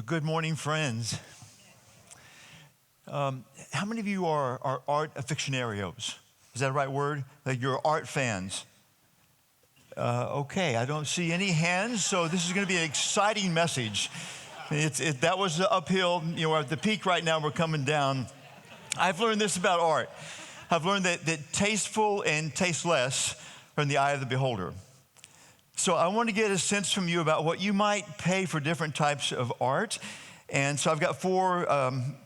Good morning, friends. How many of you are art aficionados? Is that the right word? Like you're art fans? Okay, I don't see any hands, so this is going to be an exciting message. That was uphill. You know, we're at the peak right now. We're coming down. I've learned this about art. I've learned that tasteful and tasteless are in the eye of the beholder. So I want to get a sense from you about what you might pay for different types of art. And so I've got four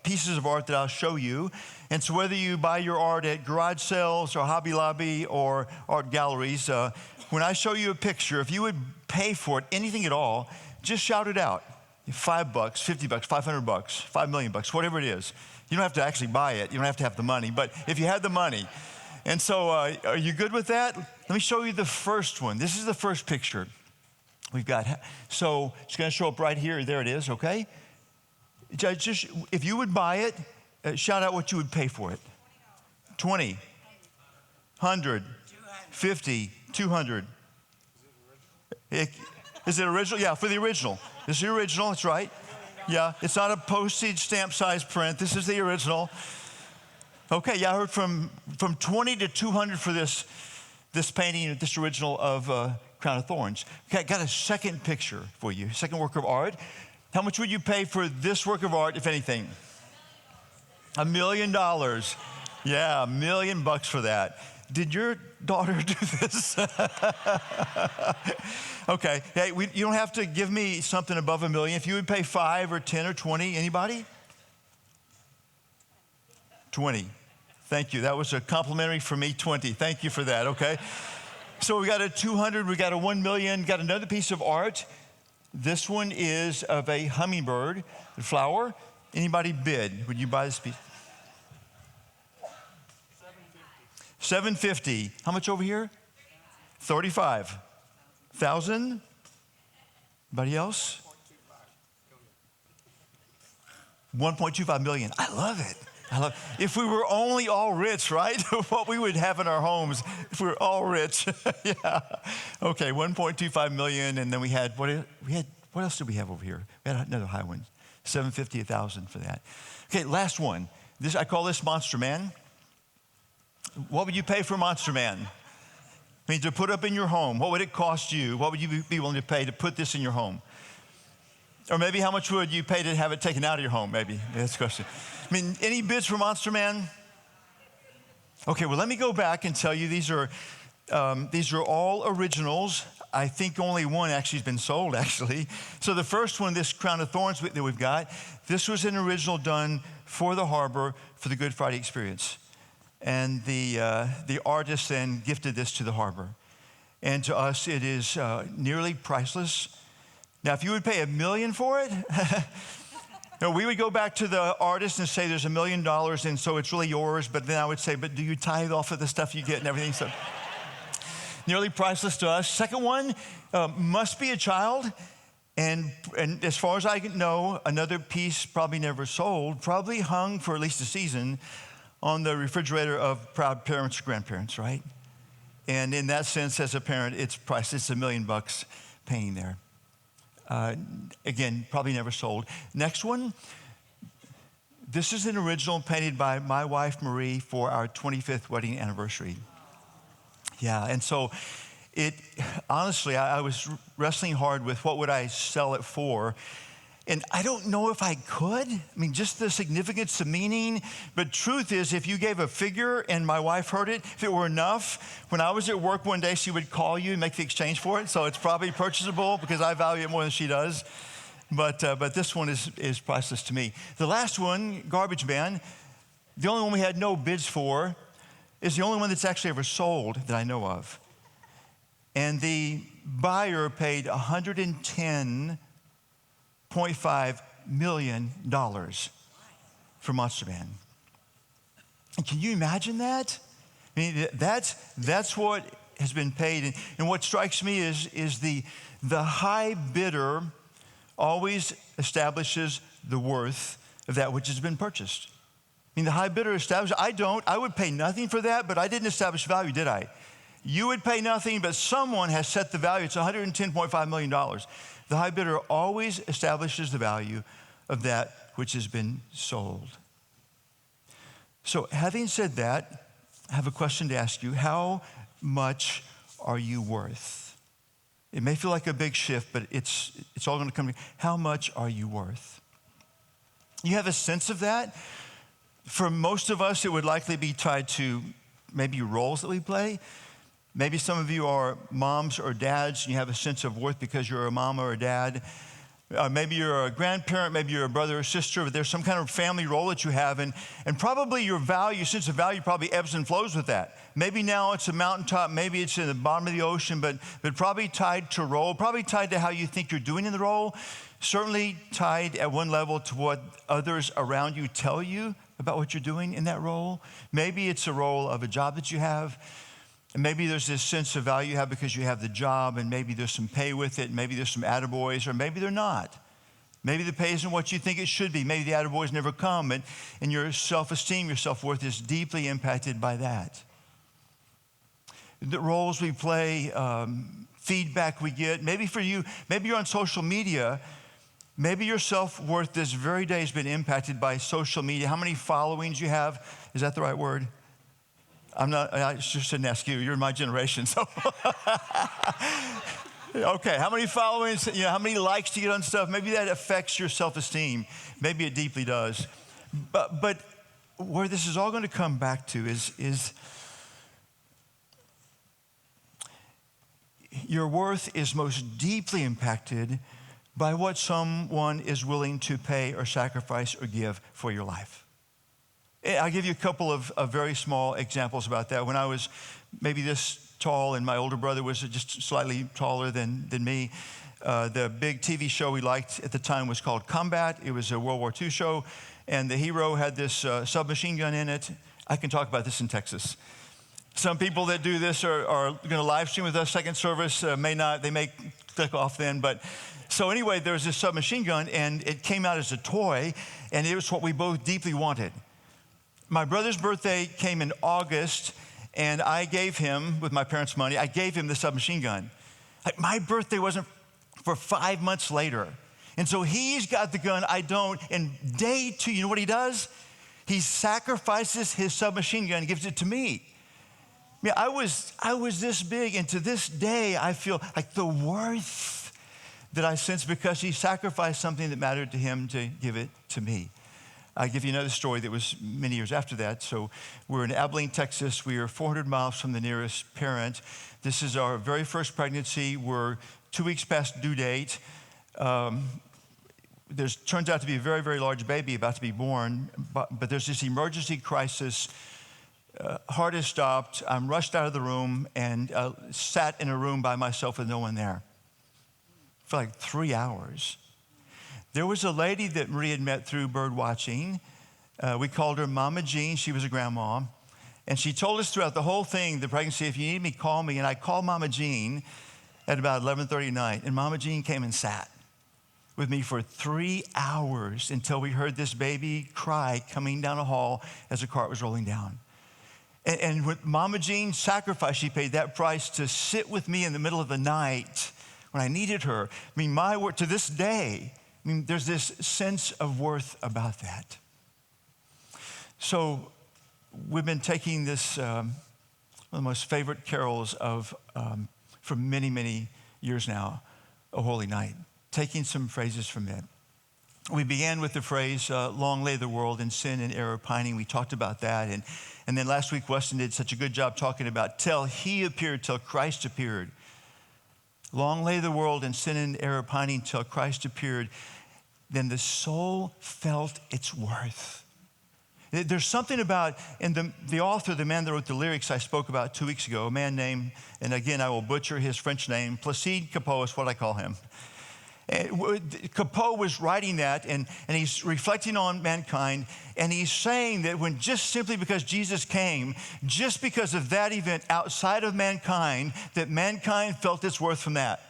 pieces of art that I'll show you. And so whether you buy your art at garage sales or Hobby Lobby or art galleries, when I show you a picture, if you would pay for it, anything at all, just shout it out. $5, $50, $500, $5 million, whatever it is. You don't have to actually buy it. You don't have to have the money. But if you had the money. And so are you good with that? Let me show you the first one. This is the first picture we've got. So it's going to show up right here. There it is, okay? Just, if you would buy it, shout out what you would pay for it. 20, 100, 50, 200. Is it original? Yeah, for the original. This is the original, that's right. Yeah, it's not a postage stamp size print. This is the original. Okay, yeah, I heard from 20 to 200 for this painting, this original of Crown of Thorns. Okay, got a second picture for you, second work of art. How much would you pay for this work of art, if anything? $1 million. Yeah, $1 million for that. Did your daughter do this? Okay, hey, you don't have to give me something above $1 million. If you would pay 5 or 10 or 20, anybody? 20. Thank you. That was a complimentary for me, 20. Thank you for that, okay? So we got a 200, we got a 1 million, got another piece of art. This one is of a hummingbird, the flower. Anybody bid? Would you buy this piece? $750. How much over here? $35,000. Anybody else? $1.25 million. I love it. If we were only all rich, right? What we would have in our homes if we were all rich. Yeah. Okay, 1.25 million, and then we had what else did we have over here? We had another high one, 750, 1,000 for that. Okay, last one. I call this Monster Man. What would you pay for Monster Man? I mean, to put up in your home, what would it cost you? What would you be willing to pay to put this in your home? Or maybe how much would you pay to have it taken out of your home, maybe? That's the question. I mean, any bids for Monster Man? Okay, well, let me go back and tell you these are all originals. I think only one actually has been sold, actually. So the first one, this Crown of Thorns that we've got, this was an original done for the harbor for the Good Friday experience. And the artist then gifted this to the harbor. And to us, it is nearly priceless. Now, if you would pay $1 million for it, we would go back to the artist and say there's $1 million, and so it's really yours. But then I would say, but do you tithe off of the stuff you get and everything? So nearly priceless to us. Second one must be a child. And as far as I know, another piece probably never sold, probably hung for at least a season on the refrigerator of proud parents or grandparents, right? And in that sense, as a parent, it's priceless. It's $1 million painting there. Again, probably never sold. Next one. This is an original painted by my wife, Marie, for our 25th wedding anniversary. Yeah, and so honestly, I was wrestling hard with what would I sell it for. And I don't know if I could. I mean, just the significance, the meaning. But truth is, if you gave a figure and my wife heard it, if it were enough, when I was at work one day, she would call you and make the exchange for it. So it's probably purchasable because I value it more than she does. But this one is priceless to me. The last one, Garbage Man, the only one we had no bids for, is the only one that's actually ever sold that I know of. And the buyer paid $110.5 million for Monster Man. And can you imagine that? I mean, that's what has been paid. And what strikes me is the high bidder always establishes the worth of that which has been purchased. I mean, the high bidder establishes, I would pay nothing for that, but I didn't establish value, did I? You would pay nothing, but someone has set the value. It's $110.5 million. The high bidder always establishes the value of that which has been sold. So having said that, I have a question to ask you. How much are you worth? It may feel like a big shift, but it's all going to come. How much are you worth? You have a sense of that? For most of us, it would likely be tied to maybe roles that we play. Maybe some of you are moms or dads, and you have a sense of worth because you're a mom or a dad. Maybe you're a grandparent, maybe you're a brother or sister, but there's some kind of family role that you have, and probably your sense of value probably ebbs and flows with that. Maybe now it's a mountaintop, maybe it's in the bottom of the ocean, but probably tied to role, probably tied to how you think you're doing in the role, certainly tied at one level to what others around you tell you about what you're doing in that role. Maybe it's a role of a job that you have. And maybe there's this sense of value you have because you have the job, and maybe there's some pay with it, maybe there's some attaboys, or maybe they're not. Maybe the pay isn't what you think it should be. Maybe the attaboys never come, and your self-esteem, your self-worth is deeply impacted by that. The roles we play, feedback we get. Maybe for you, maybe you're on social media. Maybe your self-worth this very day has been impacted by social media. How many followings you have? Is that the right word? I just shouldn't ask you. You're my generation, so. Okay, how many followings, how many likes do you get on stuff? Maybe that affects your self-esteem. Maybe it deeply does. But where this is all going to come back to is your worth is most deeply impacted by what someone is willing to pay or sacrifice or give for your life. I'll give you a couple of very small examples about that. When I was maybe this tall and my older brother was just slightly taller than me, the big TV show we liked at the time was called Combat. It was a World War II show, and the hero had this submachine gun in it. I can talk about this in Texas. Some people that do this are going to live stream with us. Second service may not. They may click off then, but so anyway, there was this submachine gun, and it came out as a toy, and it was what we both deeply wanted. My brother's birthday came in August, and I gave him, with my parents' money, I gave him the submachine gun. My birthday wasn't for 5 months later. And so he's got the gun, I don't. And day 2, you know what he does? He sacrifices his submachine gun and gives it to me. Yeah, I was this big, and to this day, I feel like the worth that I sense because he sacrificed something that mattered to him to give it to me. I'll give you another story that was many years after that. So we're in Abilene, Texas. We are 400 miles from the nearest parent. This is our very first pregnancy. We're 2 weeks past due date. Turns out to be a very, very large baby about to be born, but there's this emergency crisis. Heart is stopped. I'm rushed out of the room and sat in a room by myself with no one there for like 3 hours. There was a lady that Marie had met through bird watching. We called her Mama Jean. She was a grandma. And she told us throughout the whole thing, the pregnancy, if you need me, call me. And I called Mama Jean at about 11:30 at night. And Mama Jean came and sat with me for 3 hours until we heard this baby cry coming down a hall as the cart was rolling down. And with Mama Jean sacrificed, she paid that price to sit with me in the middle of the night when I needed her. I mean, my word, to this day, there's this sense of worth about that. So we've been taking this, one of the most favorite carols for many, many years now, O Holy Night, taking some phrases from it. We began with the phrase, long lay the world in sin and error pining. We talked about that. And then last week, Weston did such a good job talking about till he appeared, till Christ appeared. Long lay the world in sin and error pining till Christ appeared. Then the soul felt its worth. There's something about, and the author, the man that wrote the lyrics I spoke about 2 weeks ago, a man named, and again, I will butcher his French name, Placide Cappeau is what I call him. Cappeau was writing that, and he's reflecting on mankind, and he's saying that when just simply because Jesus came, just because of that event outside of mankind, that mankind felt its worth from that.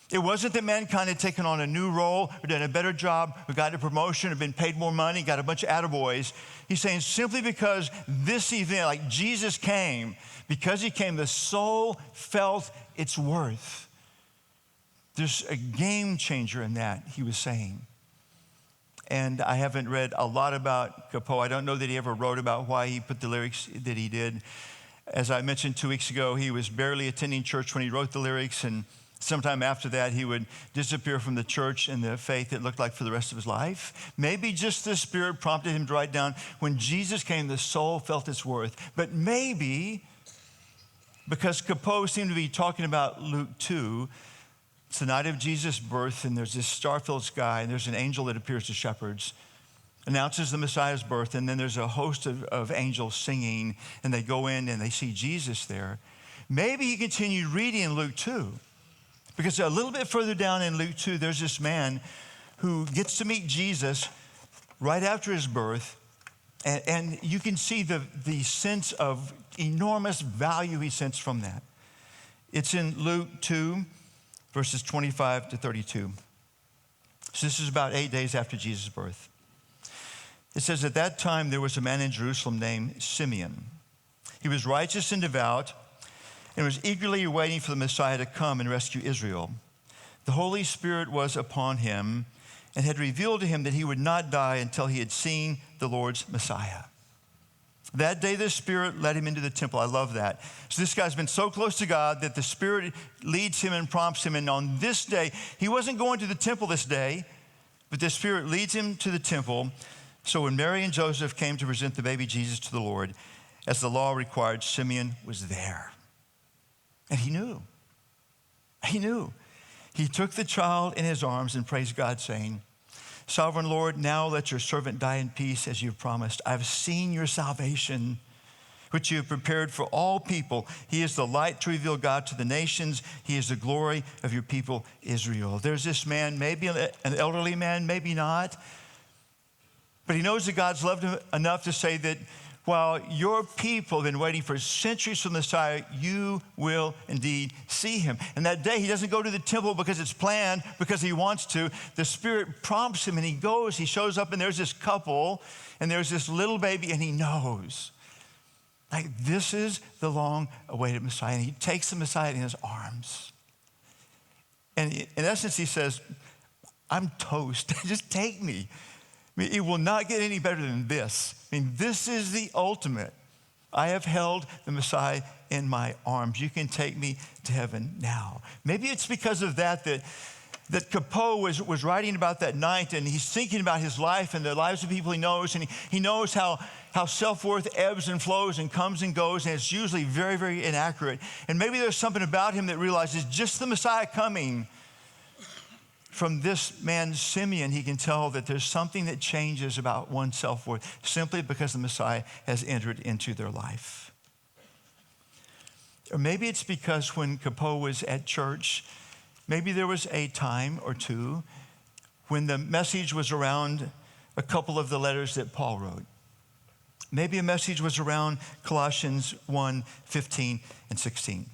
It wasn't that mankind had taken on a new role or done a better job or got a promotion or been paid more money, got a bunch of attaboys. He's saying simply because this event, like Jesus came, because he came, the soul felt its worth. There's a game changer in that, he was saying. And I haven't read a lot about Capot. I don't know that he ever wrote about why he put the lyrics that he did. As I mentioned 2 weeks ago, he was barely attending church when he wrote the lyrics, and sometime after that, he would disappear from the church and the faith, it looked like, for the rest of his life. Maybe just the Spirit prompted him to write down, when Jesus came, the soul felt its worth. But maybe, because Capot seemed to be talking about Luke 2, it's the night of Jesus' birth, and there's this star-filled sky, and there's an angel that appears to shepherds, announces the Messiah's birth, and then there's a host of angels singing, and they go in and they see Jesus there. Maybe he continued reading in Luke 2, because a little bit further down in Luke 2, there's this man who gets to meet Jesus right after his birth, and you can see the sense of enormous value he sensed from that. It's in Luke 2, verses 25 to 32. So this is about 8 days after Jesus' birth. It says, at that time there was a man in Jerusalem named Simeon. He was righteous and devout and was eagerly waiting for the Messiah to come and rescue Israel. The Holy Spirit was upon him and had revealed to him that he would not die until he had seen the Lord's Messiah. That day the Spirit led him into the temple. I love that. So this guy's been so close to God that the Spirit leads him and prompts him. And on this day, he wasn't going to the temple this day, but the Spirit leads him to the temple. So when Mary and Joseph came to present the baby Jesus to the Lord, as the law required, Simeon was there. And he knew. He knew. He took the child in his arms and praised God, saying, Sovereign Lord, now let your servant die in peace as you've promised. I've seen your salvation, which you have prepared for all people. He is the light to reveal God to the nations. He is the glory of your people, Israel. There's this man, maybe an elderly man, maybe not. But he knows that God's loved him enough to say that while your people have been waiting for centuries for the Messiah, you will indeed see him. And that day, he doesn't go to the temple because it's planned, because he wants to. The Spirit prompts him, and he goes. He shows up, and there's this couple, and there's this little baby, and he knows. Like, this is the long-awaited Messiah. And he takes the Messiah in his arms. And in essence, he says, I'm toast. Just take me. I mean, it will not get any better than this. I mean, this is the ultimate. I have held the Messiah in my arms. You can take me to heaven now. Maybe it's because of that Capot was writing about that night, and he's thinking about his life and the lives of people he knows, and he knows how self-worth ebbs and flows and comes and goes, and it's usually very, very inaccurate. And maybe there's something about him that realizes just the Messiah coming. From this man, Simeon, he can tell that there's something that changes about one's self-worth simply because the Messiah has entered into their life. Or maybe it's because when Capot was at church, maybe there was a time or two when the message was around a couple of the letters that Paul wrote. Maybe a message was around Colossians 1:15 and 16.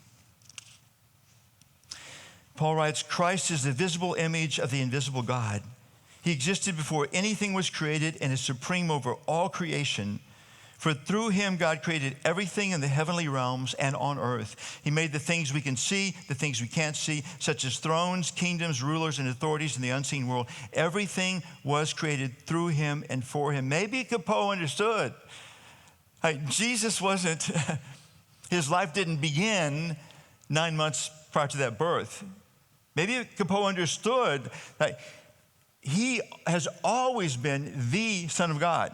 Paul writes, Christ is the visible image of the invisible God. He existed before anything was created and is supreme over all creation. For through him, God created everything in the heavenly realms and on earth. He made the things we can see, the things we can't see, such as thrones, kingdoms, rulers, and authorities in the unseen world. Everything was created through him and for him. Maybe Capot understood. Jesus wasn't, his life didn't begin 9 months prior to that birth. Maybe Capot understood that he has always been the Son of God,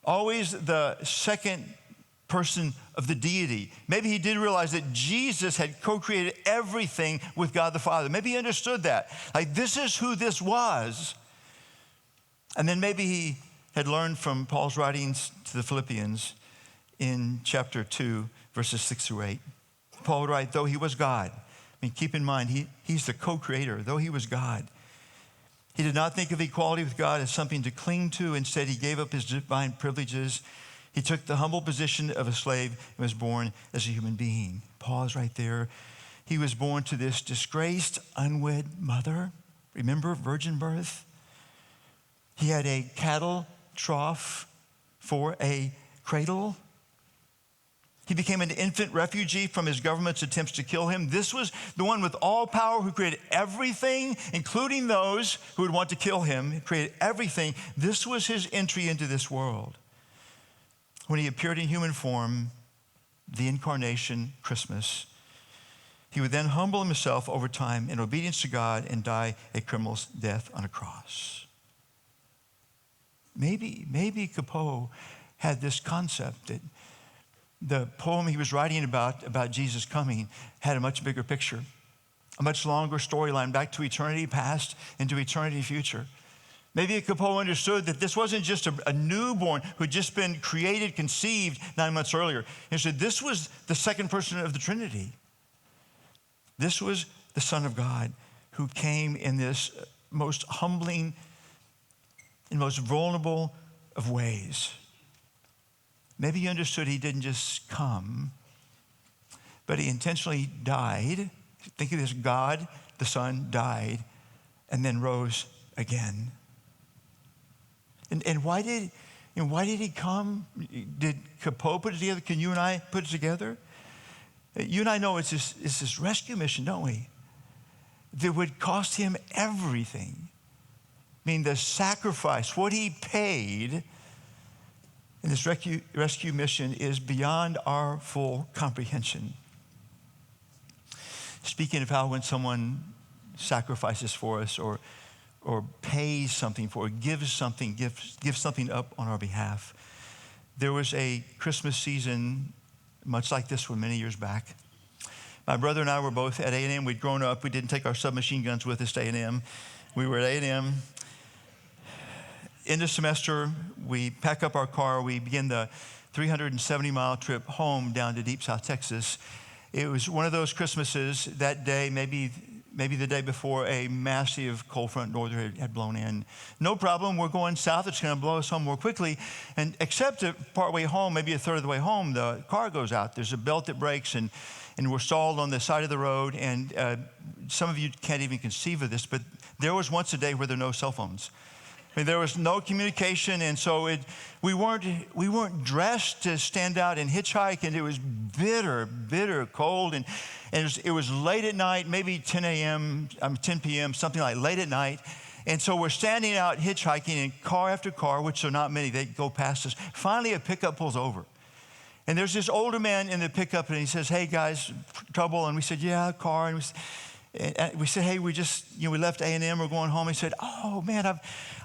always the second person of the deity. Maybe he did realize that Jesus had co-created everything with God the Father. Maybe he understood that. Like, this is who this was. And then maybe he had learned from Paul's writings to the Philippians in chapter 2, verses 6 through 8. Paul would write, though he was God. I mean, keep in mind, he's the co-creator. Though he was God, he did not think of equality with God as something to cling to. Instead, he gave up his divine privileges. He took the humble position of a slave and was born as a human being. Pause right there. He was born to this disgraced, unwed mother. Remember virgin birth? He had a cattle trough for a cradle. He became an infant refugee from his government's attempts to kill him. This was the one with all power who created everything, including those who would want to kill him. He created everything. This was his entry into this world. When he appeared in human form, the incarnation, Christmas, he would then humble himself over time in obedience to God and die a criminal's death on a cross. Maybe Capot had this concept that the poem he was writing about Jesus coming had a much bigger picture, a much longer storyline back to eternity past and to eternity future. Maybe Capot understood that this wasn't just a newborn who had just been created, conceived 9 months earlier. He said this was the second person of the Trinity. This was the Son of God who came in this most humbling and most vulnerable of ways. Maybe he understood he didn't just come, but he intentionally died. Think of this, God, the Son, died and then rose again. And why did he come? Did Capot put it together? Can you and I put it together? You and I know it's this rescue mission, don't we? That would cost him everything. I mean, the sacrifice, what he paid in this rescue mission is beyond our full comprehension. Speaking of how when someone sacrifices for us or pays something for, gives something up on our behalf. There was a Christmas season, much like this one many years back. My brother and I were both at A&M. We'd grown up. We didn't take our submachine guns with us to A&M. We were at A&M. End of semester, we pack up our car. We begin the 370-mile trip home down to deep South Texas. It was one of those Christmases that day, maybe the day before, a massive cold front norther had blown in. No problem, we're going south. It's going to blow us home more quickly. And except that partway home, maybe a third of the way home, the car goes out. There's a belt that breaks, and we're stalled on the side of the road. And some of you can't even conceive of this, but there was once a day where there were no cell phones. I mean, there was no communication, and so we weren't dressed to stand out and hitchhike, and it was bitter cold, and it was late at night, maybe 10 p.m., something like late at night. And so we're standing out hitchhiking, and car after car, which are not many, they go past us. Finally, a pickup pulls over. And there's this older man in the pickup, and he says, "Hey, guys, trouble?" And we said, "Yeah, car." And we said, "Hey, we left A&M, we're going home." He said, "Oh, man, I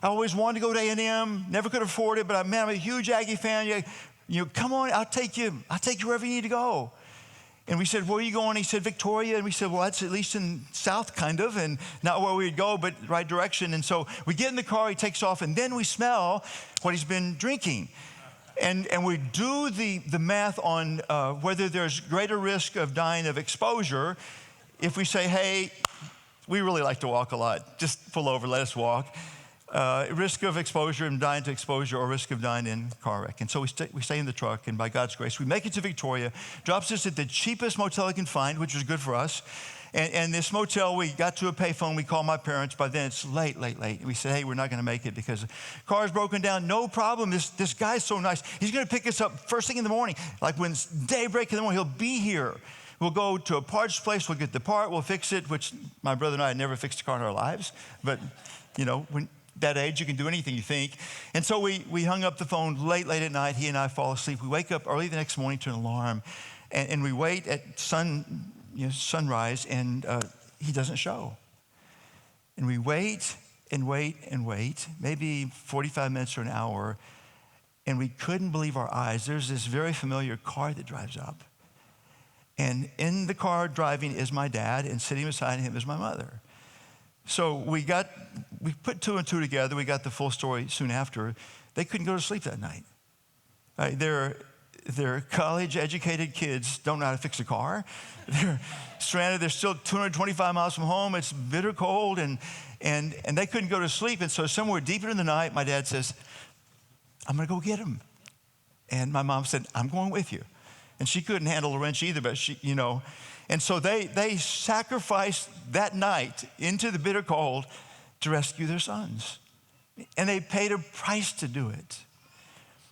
always wanted to go to A&M, never could afford it, but I'm a huge Aggie fan. Come on, I'll take you wherever you need to go." And we said, "Where are you going?" He said, "Victoria." And we said, "Well, that's at least in south, kind of, and not where we'd go, but right direction." And so we get in the car, he takes off, and then we smell what he's been drinking. And we do the math on whether there's greater risk of dying of exposure if we say, "Hey, we really like to walk a lot. Just pull over, let us walk." Risk of exposure and dying to exposure, or risk of dying in a car wreck. And so we stay in the truck, and by God's grace, we make it to Victoria, drops us at the cheapest motel we can find, which was good for us. And this motel, we got to a payphone, we called my parents. By then it's late. We said, "Hey, we're not gonna make it because the car's broken down." "No problem, this guy's so nice. He's gonna pick us up first thing in the morning. Like when it's daybreak in the morning, he'll be here. We'll go to a parts place, we'll get the part, we'll fix it," which my brother and I had never fixed a car in our lives. But, when that age, you can do anything you think. And so we hung up the phone late at night. He and I fall asleep. We wake up early the next morning to an alarm. And we wait at sunrise, and he doesn't show. And we wait, maybe 45 minutes or an hour, and we couldn't believe our eyes. There's this very familiar car that drives up. And in the car driving is my dad, and sitting beside him is my mother. So we put two and two together. We got the full story soon after. They couldn't go to sleep that night. Right? They're college-educated kids, don't know how to fix a car. They're stranded. They're still 225 miles from home. It's bitter cold, and they couldn't go to sleep. And so somewhere deeper in the night, my dad says, "I'm going to go get them." And my mom said, "I'm going with you." And she couldn't handle a wrench either, but she. And so they sacrificed that night into the bitter cold to rescue their sons. And they paid a price to do it.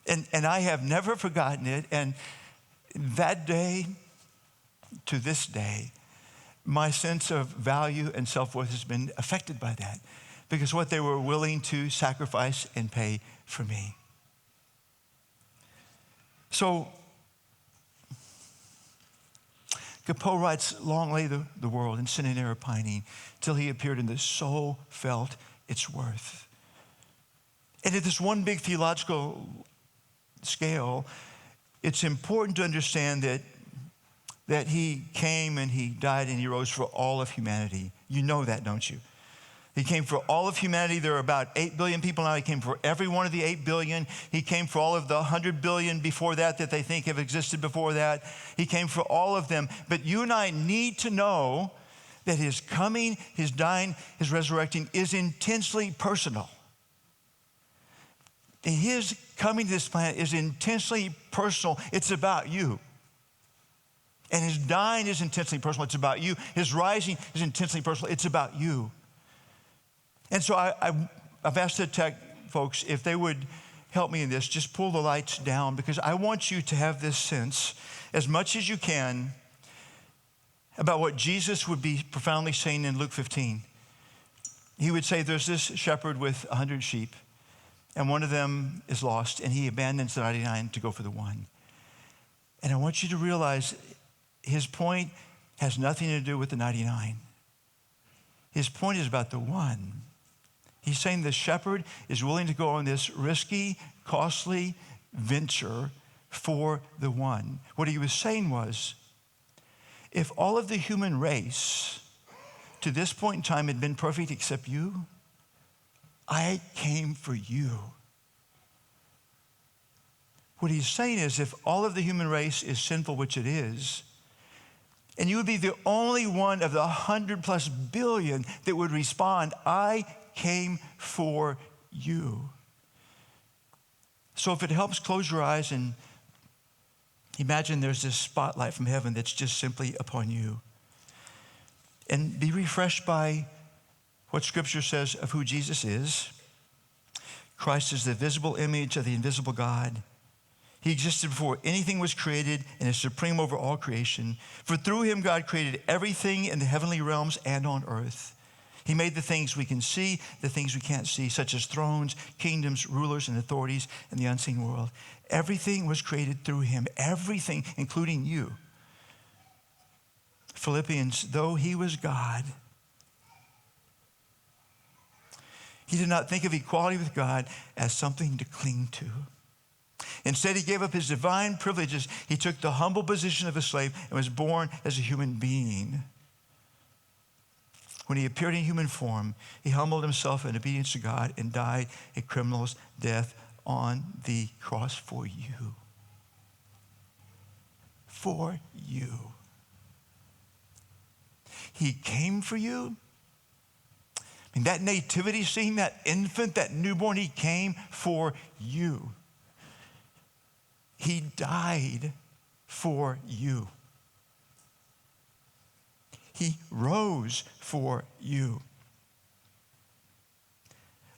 And I have never forgotten it. And That day to this day, my sense of value and self-worth has been affected by that because what they were willing to sacrifice and pay for me. So Capot writes, long lay the world in sin and error pining till he appeared and the soul felt its worth. And at this one big theological scale, it's important to understand that he came and he died and he rose for all of humanity. You know that, don't you? He came for all of humanity. There are about 8 billion people now. He came for every one of the 8 billion. He came for all of the 100 billion before that they think have existed before that. He came for all of them. But you and I need to know that his coming, his dying, his resurrecting is intensely personal. His coming to this planet is intensely personal. It's about you. And his dying is intensely personal. It's about you. His rising is intensely personal. It's about you. And so I've asked the tech folks if they would help me in this, just pull the lights down because I want you to have this sense as much as you can about what Jesus would be profoundly saying in Luke 15. He would say there's this shepherd with 100 sheep and one of them is lost and he abandons the 99 to go for the one. And I want you to realize his point has nothing to do with the 99. His point is about the one. He's saying the shepherd is willing to go on this risky, costly venture for the one. What he was saying was, if all of the human race to this point in time had been perfect except you, I came for you. What he's saying is if all of the human race is sinful, which it is, and you would be the only one of the 100+ billion that would respond, I came for you. So if it helps, close your eyes and imagine there's this spotlight from heaven that's just simply upon you. And be refreshed by what Scripture says of who Jesus is. Christ is the visible image of the invisible God. He existed before anything was created and is supreme over all creation. For through him God created everything in the heavenly realms and on earth. He made the things we can see, the things we can't see, such as thrones, kingdoms, rulers, and authorities in the unseen world. Everything was created through him. Everything, including you. Philippians, though he was God, he did not think of equality with God as something to cling to. Instead, he gave up his divine privileges. He took the humble position of a slave and was born as a human being. When he appeared in human form, he humbled himself in obedience to God and died a criminal's death on the cross for you. For you. He came for you. I mean, that nativity scene, that infant, that newborn, he came for you. He died for you. He rose for you.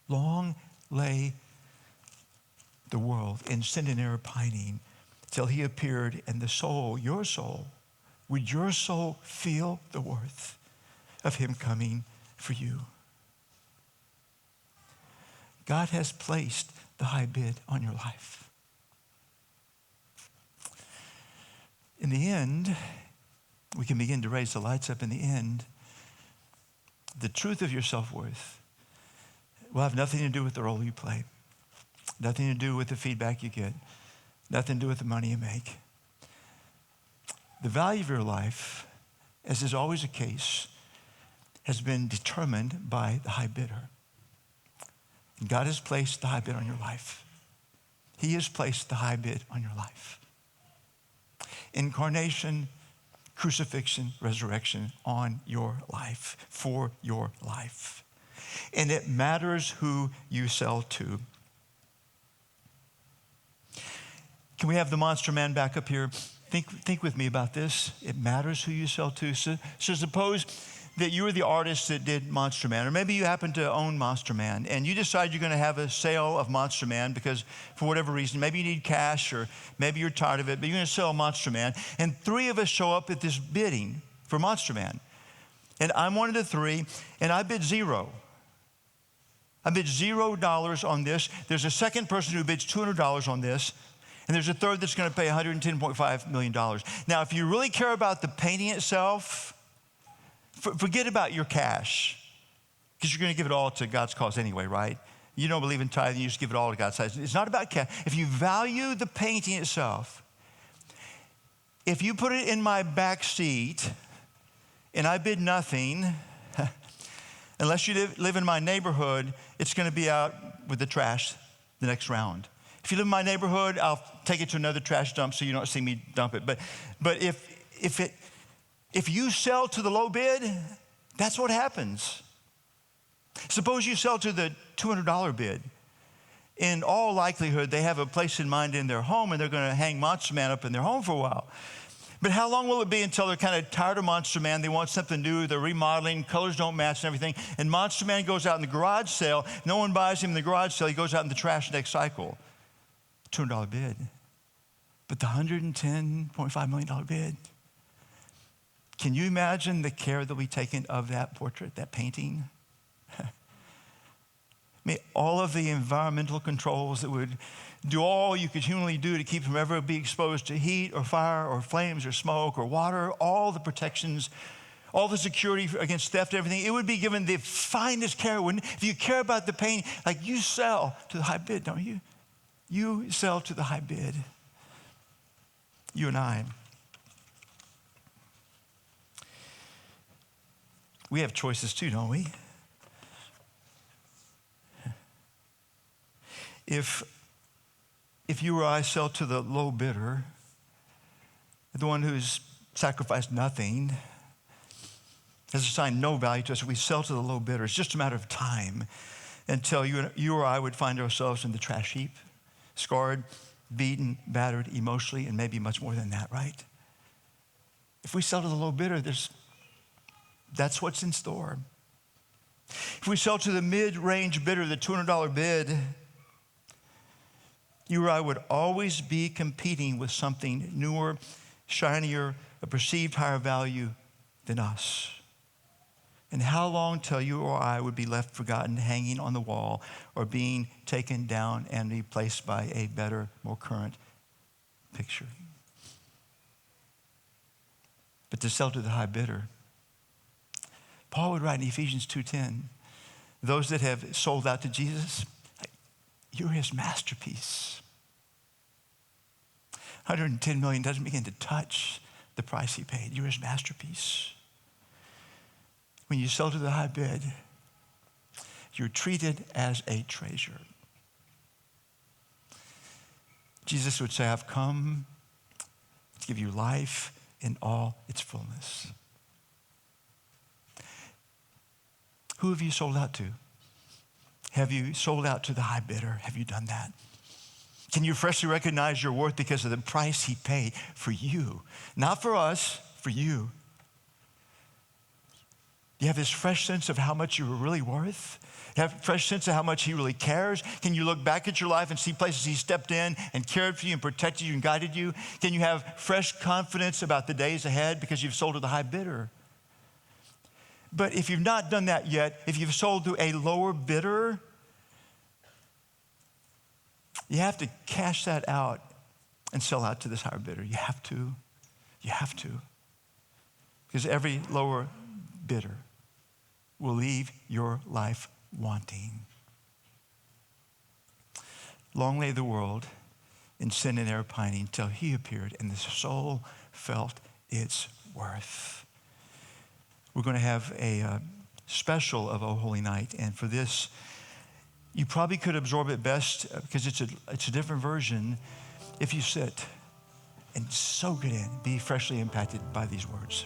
Long lay the world in sin and error pining till he appeared, and the soul, your soul, would your soul feel the worth of him coming for you? God has placed the high bid on your life. In the end, we can begin to raise the lights up. In the end, the truth of your self-worth will have nothing to do with the role you play, nothing to do with the feedback you get, nothing to do with the money you make. The value of your life, as is always the case, has been determined by the high bidder. God has placed the high bid on your life. He has placed the high bid on your life. Incarnation, crucifixion, resurrection on your life, for your life. And it matters who you sell to. Can we have the monster man back up here? Think with me about this. It matters who you sell to. So suppose that you were the artist that did Monster Man, or maybe you happen to own Monster Man, and you decide you're going to have a sale of Monster Man because for whatever reason, maybe you need cash or maybe you're tired of it, but you're going to sell Monster Man. And 3 of us show up at this bidding for Monster Man. And I'm one of the 3, and I bid 0. I bid $0 on this. There's a second person who bids $200 on this, and there's a third that's going to pay $110.5 million. Now, if you really care about the painting itself, forget about your cash, because you're going to give it all to God's cause anyway, right? You don't believe in tithing, you just give it all to God's cause. It's not about cash. If you value the painting itself, if you put it in my back seat and I bid nothing, unless you live in my neighborhood, it's going to be out with the trash the next round. If you live in my neighborhood, I'll take it to another trash dump so you don't see me dump it. But if you sell to the low bid, that's what happens. Suppose you sell to the $200 bid. In all likelihood, they have a place in mind in their home, and they're going to hang Monster Man up in their home for a while. But how long will it be until they're kind of tired of Monster Man? They want something new. They're remodeling. Colors don't match and everything. And Monster Man goes out in the garage sale. No one buys him in the garage sale. He goes out in the trash next cycle. $200 bid. But the $110.5 million bid. Can you imagine the care that we taken of that portrait, that painting? I mean, all of the environmental controls that would do all you could humanly do to keep from ever being exposed to heat or fire or flames or smoke or water, all the protections, all the security against theft and everything, it would be given the finest care, wouldn't it? If you care about the painting, like you sell to the high bid, don't you? You sell to the high bid. You and I. We have choices too, don't we? If you or I sell to the low bidder, the one who's sacrificed nothing, has assigned no value to us, we sell to the low bidder. It's just a matter of time until you or I would find ourselves in the trash heap, scarred, beaten, battered emotionally, and maybe much more than that, right? If we sell to the low bidder, that's what's in store. If we sell to the mid-range bidder, the $200 bid, you or I would always be competing with something newer, shinier, a perceived higher value than us. And how long till you or I would be left forgotten, hanging on the wall, or being taken down and replaced by a better, more current picture? But to sell to the high bidder, Paul would write in Ephesians 2:10, those that have sold out to Jesus, you're his masterpiece. $110 million doesn't begin to touch the price he paid. You're his masterpiece. When you sell to the high bid, you're treated as a treasure. Jesus would say, I've come to give you life in all its fullness. Who have you sold out to? Have you sold out to the high bidder? Have you done that? Can you freshly recognize your worth because of the price he paid for you? Not for us, for you. You have this fresh sense of how much you were really worth? You have a fresh sense of how much he really cares? Can you look back at your life and see places he stepped in and cared for you and protected you and guided you? Can you have fresh confidence about the days ahead because you've sold to the high bidder? But if you've not done that yet, if you've sold to a lower bidder, you have to cash that out and sell out to this higher bidder. You have to. You have to. Because every lower bidder will leave your life wanting. Long lay the world in sin and error pining till he appeared and the soul felt its worth. We're going to have a special of O Holy Night, and for this, you probably could absorb it best because it's a different version if you sit and soak it in, be freshly impacted by these words.